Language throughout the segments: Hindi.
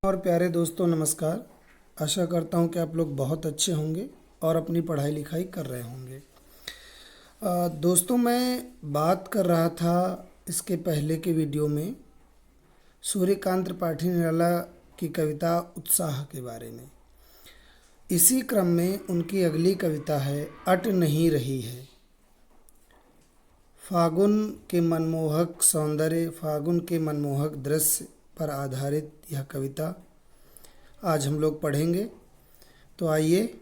और प्यारे दोस्तों नमस्कार। आशा करता हूँ कि आप लोग बहुत अच्छे होंगे और अपनी पढ़ाई लिखाई कर रहे होंगे। दोस्तों मैं बात कर रहा था इसके पहले के वीडियो में सूर्यकांत त्रिपाठी निराला की कविता उत्साह के बारे में। इसी क्रम में उनकी अगली कविता है अट नहीं रही है। फागुन के मनमोहक सौंदर्य, फागुन के मनमोहक दृश्य पर आधारित यह कविता आज हम लोग पढ़ेंगे। तो आइए,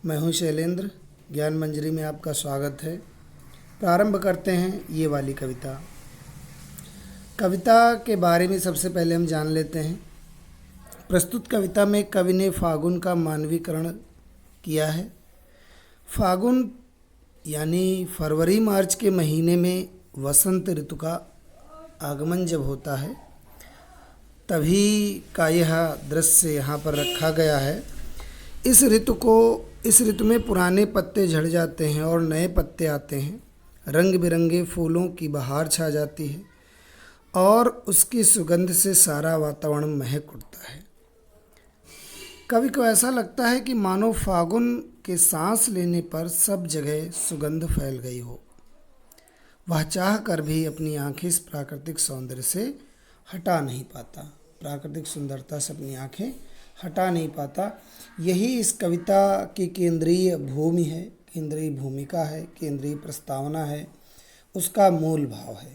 मैं हूँ शैलेंद्र, ज्ञान मंजरी में आपका स्वागत है। प्रारंभ करते हैं ये वाली कविता। कविता के बारे में सबसे पहले हम जान लेते हैं। प्रस्तुत कविता में कवि ने फागुन का मानवीकरण किया है। फागुन यानी फरवरी मार्च के महीने में वसंत ऋतु का आगमन जब होता है तभी का यह दृश्य यहाँ पर रखा गया है। इस ऋतु में पुराने पत्ते झड़ जाते हैं और नए पत्ते आते हैं। रंग बिरंगे फूलों की बहार छा जाती है और उसकी सुगंध से सारा वातावरण महक उठता है। कवि को ऐसा लगता है कि मानो फागुन के सांस लेने पर सब जगह सुगंध फैल गई हो। वह चाह कर भी अपनी आंखें इस प्राकृतिक सौंदर्य से हटा नहीं पाता, प्राकृतिक सुंदरता से अपनी आंखें हटा नहीं पाता। यही इस कविता की केंद्रीय भूमि है, केंद्रीय भूमिका है, केंद्रीय प्रस्तावना है, उसका मूल भाव है।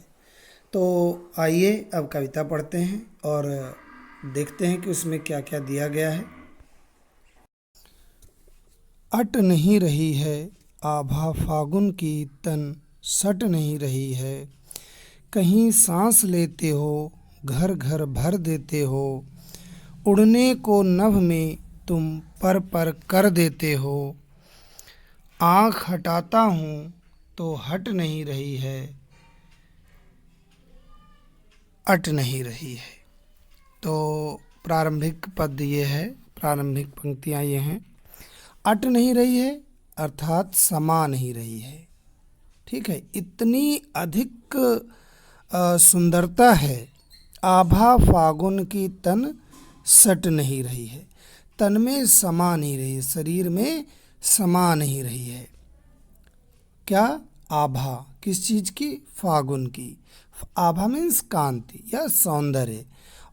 तो आइए अब कविता पढ़ते हैं और देखते हैं कि उसमें क्या क्या दिया गया है। अट नहीं रही है आभा फागुन की, तन सट नहीं रही है। कहीं सांस लेते हो घर घर भर देते हो। उड़ने को नभ में तुम पर पर कर देते हो। आँख हटाता हूँ तो हट नहीं रही है, अट नहीं रही है। तो प्रारंभिक पद ये है, प्रारंभिक पंक्तियाँ ये हैं। अट नहीं रही है अर्थात समा नहीं रही है। ठीक है, इतनी अधिक सुंदरता है। आभा फागुन की तन सट नहीं रही है, तन में समा नहीं रही है, शरीर में समा नहीं रही है। क्या? आभा किस चीज़ की? फागुन की। आभा मीन्स कांति या सौंदर्य।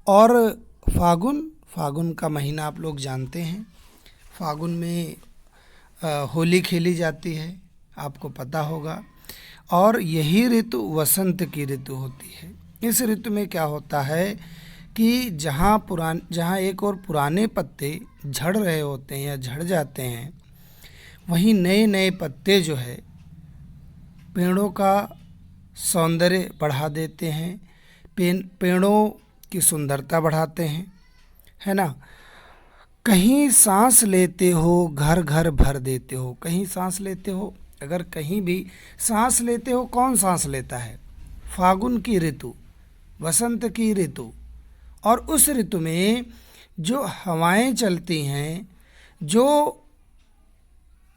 और फागुन का महीना आप लोग जानते हैं। फागुन में होली खेली जाती है, आपको पता होगा। और यही ऋतु वसंत की ऋतु होती है। इस ऋतु में क्या होता है कि जहाँ एक और पुराने पत्ते झड़ रहे होते हैं या झड़ जाते हैं, वहीं नए नए पत्ते जो है पेड़ों का सौंदर्य बढ़ा देते हैं, पेड़ों की सुंदरता बढ़ाते हैं, है ना। कहीं सांस लेते हो घर घर भर देते हो। कहीं सांस लेते हो, अगर कहीं भी सांस लेते हो, कौन सांस लेता है? फागुन की ऋतु, वसंत की ऋतु। और उस ऋतु में जो हवाएं चलती हैं, जो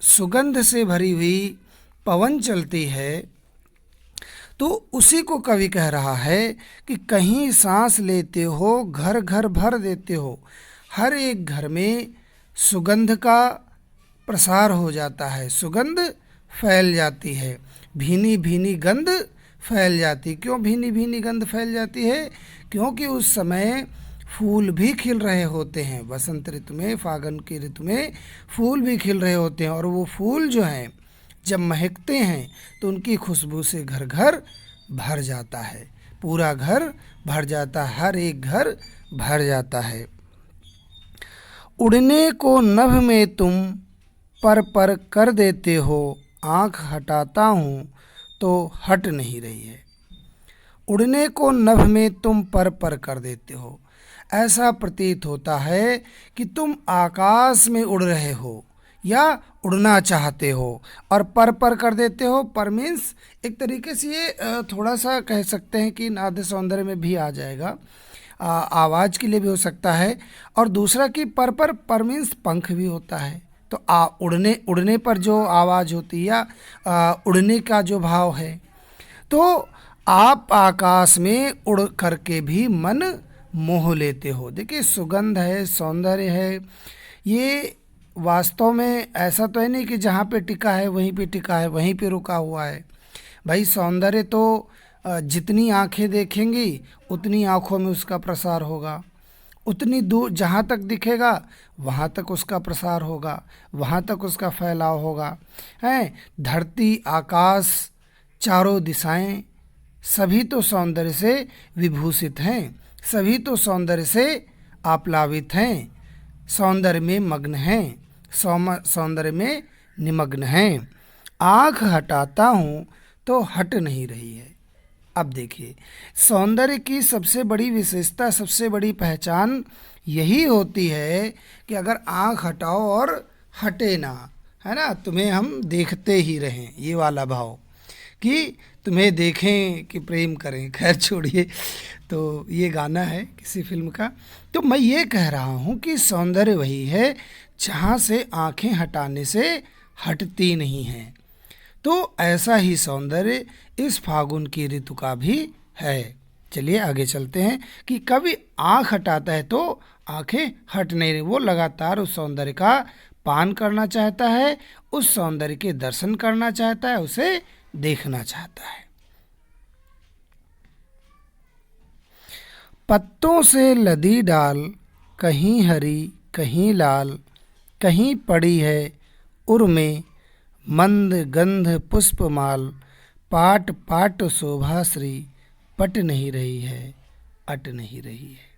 सुगंध से भरी हुई पवन चलती है, तो उसी को कवि कह रहा है कि कहीं सांस लेते हो घर घर भर देते हो। हर एक घर में सुगंध का प्रसार हो जाता है, सुगंध फैल जाती है, भीनी भीनी गंध फैल जाती। क्यों भीनी भीनी गंध फैल जाती है? क्योंकि उस समय फूल भी खिल रहे होते हैं। वसंत ऋतु में, फागुन की ऋतु में फूल भी खिल रहे होते हैं और वो फूल जो हैं जब महकते हैं तो उनकी खुशबू से घर घर भर जाता है, पूरा घर भर जाता है, हर एक घर भर जाता है। उड़ने को नभ में तुम पर पर कर देते हो। आँख हटाता हूँ तो हट नहीं रही है। उड़ने को नभ में तुम पर पर कर देते हो। ऐसा प्रतीत होता है कि तुम आकाश में उड़ रहे हो या उड़ना चाहते हो, और पर कर देते हो। पर मीन्स एक तरीके से ये थोड़ा सा कह सकते हैं कि नाद सौंदर्य में भी आ जाएगा, आवाज़ के लिए भी हो सकता है। और दूसरा कि पर मीन्स पंख भी होता है। तो उड़ने पर जो आवाज़ होती है या उड़ने का जो भाव है, तो आप आकाश में उड़ करके भी मन मोह लेते हो। देखिए सुगंध है, सौंदर्य है, ये वास्तव में ऐसा तो है नहीं कि जहाँ पे टिका है वहीं पे टिका है, वहीं पे रुका हुआ है। भाई सौंदर्य तो जितनी आंखें देखेंगी उतनी आंखों में उसका प्रसार होगा, उतनी दूर जहाँ तक दिखेगा वहाँ तक उसका प्रसार होगा, वहाँ तक उसका फैलाव होगा। हैं, धरती, आकाश, चारों दिशाएं सभी तो सौंदर्य से विभूषित हैं, सभी तो सौंदर्य से आप्लावित हैं, सौंदर्य में मग्न हैं, सौंदर्य में निमग्न हैं। आँख हटाता हूँ तो हट नहीं रही है। अब देखिए सौंदर्य की सबसे बड़ी विशेषता, सबसे बड़ी पहचान यही होती है कि अगर आँख हटाओ और हटे ना, है ना, तुम्हें हम देखते ही रहें, ये वाला भाव कि तुम्हें देखें कि प्रेम करें। खैर छोड़िए, तो ये गाना है किसी फिल्म का। तो मैं ये कह रहा हूँ कि सौंदर्य वही है जहाँ से आँखें हटाने से हटती नहीं हैं। तो ऐसा ही सौंदर्य इस फागुन की ऋतु का भी है। चलिए आगे चलते हैं कि कभी आँख हटाता है तो आँखें हट नहीं रही, वो लगातार उस सौंदर्य का पान करना चाहता है, उस सौंदर्य के दर्शन करना चाहता है, उसे देखना चाहता है। पत्तों से लदी डाल, कहीं हरी कहीं लाल, कहीं पड़ी है उर में मंद गंध पुष्पमाल, पाट पाट शोभाश्री, पट नहीं रही है, अट नहीं रही है।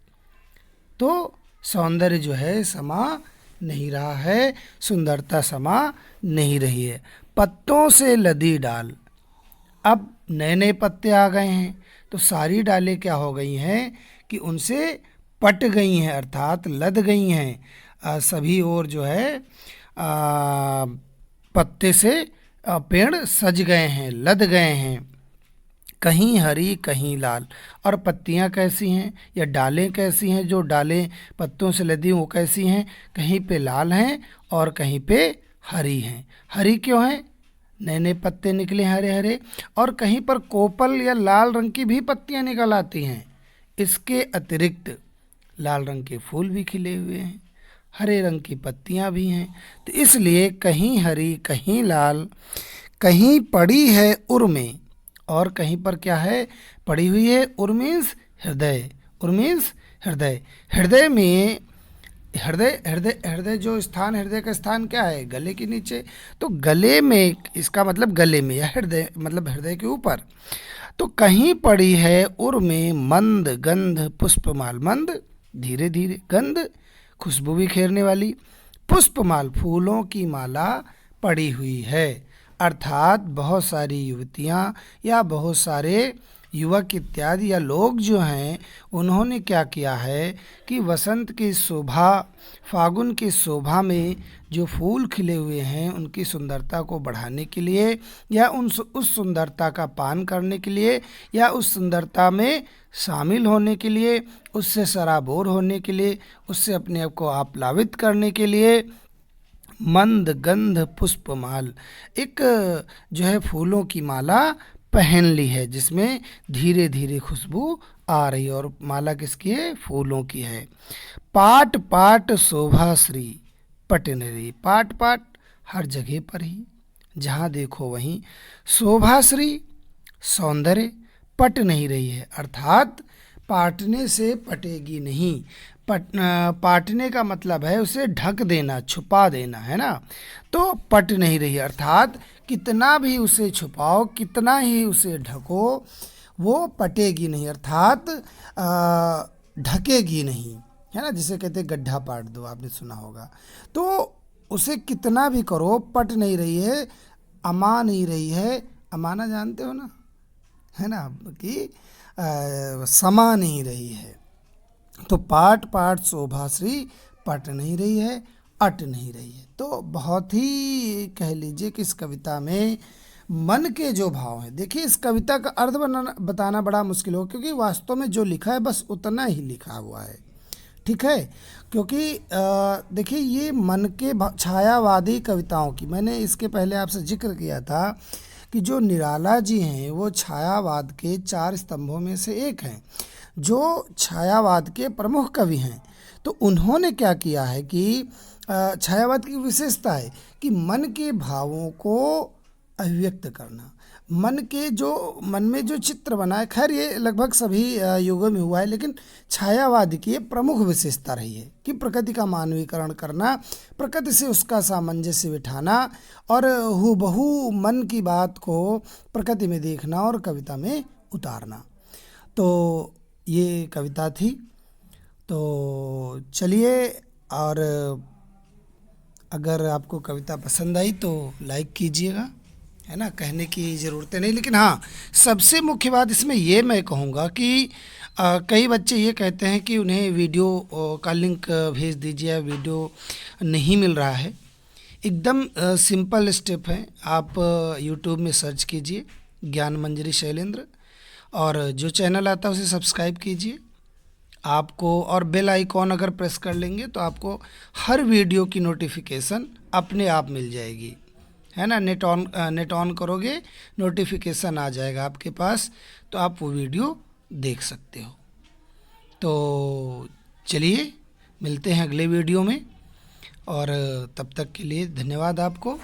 तो सौंदर्य जो है समा नहीं रहा है, सुंदरता समा नहीं रही है। पत्तों से लदी डाल, अब नए नए पत्ते आ गए हैं तो सारी डालें क्या हो गई हैं कि उनसे पट गई हैं, अर्थात लद गई हैं। सभी ओर जो है पत्ते से पेड़ सज गए हैं, लद गए हैं। कहीं हरी कहीं लाल, और पत्तियां कैसी हैं या डालें कैसी हैं, जो डालें पत्तों से लदी वो कैसी हैं, कहीं पे लाल हैं और कहीं पे हरी हैं। हरी क्यों हैं? नए नए पत्ते निकले हरे हरे, और कहीं पर कोपल या लाल रंग की भी पत्तियां निकल आती हैं। इसके अतिरिक्त लाल रंग के फूल भी खिले हुए हैं, हरे रंग की पत्तियां भी हैं। तो इसलिए कहीं हरी कहीं लाल, कहीं पड़ी है उर में, और कहीं पर क्या है, पड़ी हुई है। उर मीन्स हृदय, उर मीन्स हृदय। हृदय में हृदय हृदय हृदय जो स्थान, हृदय का स्थान क्या है, गले के नीचे। तो गले में, इसका मतलब गले में, या हृदय मतलब हृदय के ऊपर। तो कहीं पड़ी है उर में मंद गंध पुष्पमाल, मंद धीरे धीरे, गंध खुशबू बिखेरने वाली, पुष्पमाल फूलों की माला पड़ी हुई है। अर्थात बहुत सारी युवतियां या बहुत सारे युवक इत्यादि या लोग जो हैं उन्होंने क्या किया है कि वसंत की शोभा, फागुन की शोभा में जो फूल खिले हुए हैं उनकी सुंदरता को बढ़ाने के लिए, या उस सुंदरता का पान करने के लिए, या उस सुंदरता में शामिल होने के लिए, उससे सराबोर होने के लिए, उससे अपने आप को आप्लावित करने के लिए मंद गंध पुष्पमाल, एक जो है फूलों की माला पहन ली है जिसमें धीरे धीरे खुशबू आ रही है, और माला किसकी है, फूलों की है। पाट पाट शोभाश्री पट न रही, पाट पाट हर जगह पर ही, जहाँ देखो वहीं शोभाश्री सौंदर्य पट नहीं रही है, अर्थात पाटने से पटेगी नहीं। पाटने का मतलब है उसे ढक देना, छुपा देना, है ना। तो पट नहीं रही अर्थात कितना भी उसे छुपाओ, कितना ही उसे ढको, वो पटेगी नहीं, अर्थात ढकेगी नहीं, है ना। जिसे कहते हैं गड्ढा पाट दो, आपने सुना होगा। तो उसे कितना भी करो पट नहीं रही है, अमा नहीं रही है। अमाना जानते हो ना, है ना, कि समा नहीं रही है। तो पाट पाट शोभाश्री पट नहीं रही है, अट नहीं रही है। तो बहुत ही कह लीजिए कि इस कविता में मन के जो भाव हैं, देखिए इस कविता का अर्थ बताना बड़ा मुश्किल हो, क्योंकि वास्तव में जो लिखा है बस उतना ही लिखा हुआ है, ठीक है। क्योंकि देखिए ये मन के छायावादी कविताओं की, मैंने इसके पहले आपसे जिक्र किया था कि जो निराला जी हैं वो छायावाद के 4 स्तंभों में से एक हैं। जो छायावाद के प्रमुख कवि हैं, तो उन्होंने क्या किया है कि छायावाद की विशेषता है कि मन के भावों को अभिव्यक्त करना, मन में जो चित्र बना है। खैर ये लगभग सभी युगों में हुआ है, लेकिन छायावाद की ये प्रमुख विशेषता रही है कि प्रकृति का मानवीकरण करना, प्रकृति से उसका सामंजस्य बिठाना और हूबहू मन की बात को प्रकृति में देखना और कविता में उतारना। तो ये कविता थी। तो चलिए, और अगर आपको कविता पसंद आई तो लाइक कीजिएगा, है ना, कहने की ज़रूरत नहीं। लेकिन हाँ, सबसे मुख्य बात इसमें ये मैं कहूँगा कि कई बच्चे ये कहते हैं कि उन्हें वीडियो का लिंक भेज दीजिए, वीडियो नहीं मिल रहा है। एकदम सिंपल स्टेप है, आप यूट्यूब में सर्च कीजिए ज्ञान मंजरी शैलेंद्र, और जो चैनल आता है उसे सब्सक्राइब कीजिए आपको, और बेल आइकॉन अगर प्रेस कर लेंगे तो आपको हर वीडियो की नोटिफिकेशन अपने आप मिल जाएगी, है ना। नेट ऑन करोगे, नोटिफिकेशन आ जाएगा आपके पास, तो आप वो वीडियो देख सकते हो। तो चलिए, मिलते हैं अगले वीडियो में, और तब तक के लिए धन्यवाद आपको।